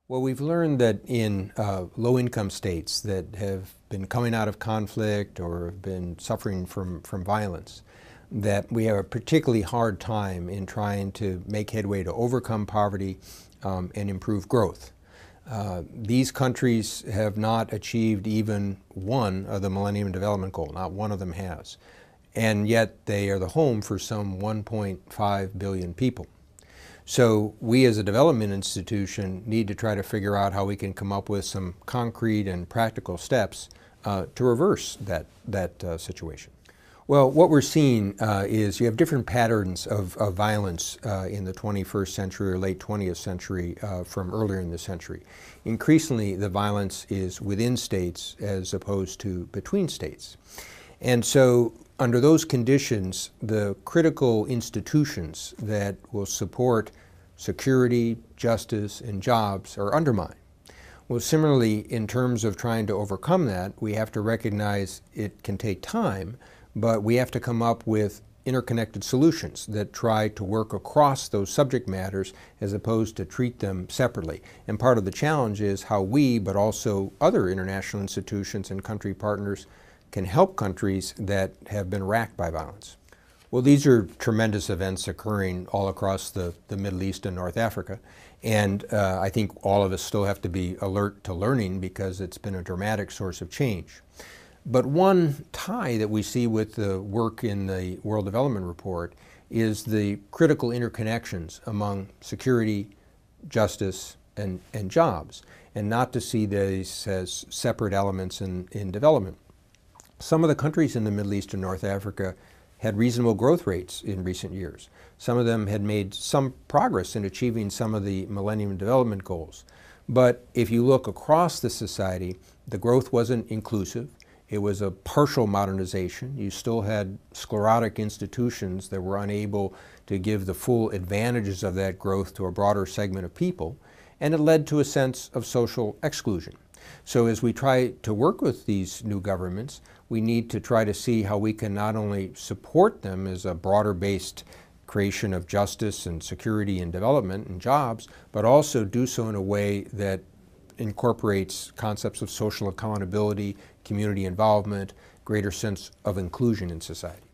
Well, we've learned that in low-income states that have been coming out of conflict or have been suffering from violence, that we have a particularly hard time in trying to make headway to overcome poverty and improve growth. These countries have not achieved even one of the Millennium Development Goal. Not one of them has. And yet they are the home for some 1.5 billion people. So we as a development institution need to try to figure out how we can come up with some concrete and practical steps to reverse that situation. Well, what we're seeing is you have different patterns of violence in the 21st century or late 20th century from earlier in the century. Increasingly, the violence is within states as opposed to between states. And so under those conditions, the critical institutions that will support security, justice, and jobs are undermined. Well, similarly, in terms of trying to overcome that, we have to recognize it can take time, but we have to come up with interconnected solutions that try to work across those subject matters as opposed to treat them separately. And part of the challenge is how we, but also other international institutions and country partners, can help countries that have been racked by violence. Well, these are tremendous events occurring all across the Middle East and North Africa. And I think all of us still have to be alert to learning because it's been a dramatic source of change. But one tie that we see with the work in the World Development Report is the critical interconnections among security, justice, and jobs, and not to see these as separate elements in development. Some of the countries in the Middle East and North Africa had reasonable growth rates in recent years. Some of them had made some progress in achieving some of the Millennium Development Goals. But if you look across the society, the growth wasn't inclusive. It was a partial modernization. You still had sclerotic institutions that were unable to give the full advantages of that growth to a broader segment of people, and it led to a sense of social exclusion. So as we try to work with these new governments, we need to try to see how we can not only support them as a broader-based creation of justice and security and development and jobs, but also do so in a way that incorporates concepts of social accountability, community involvement, greater sense of inclusion in society.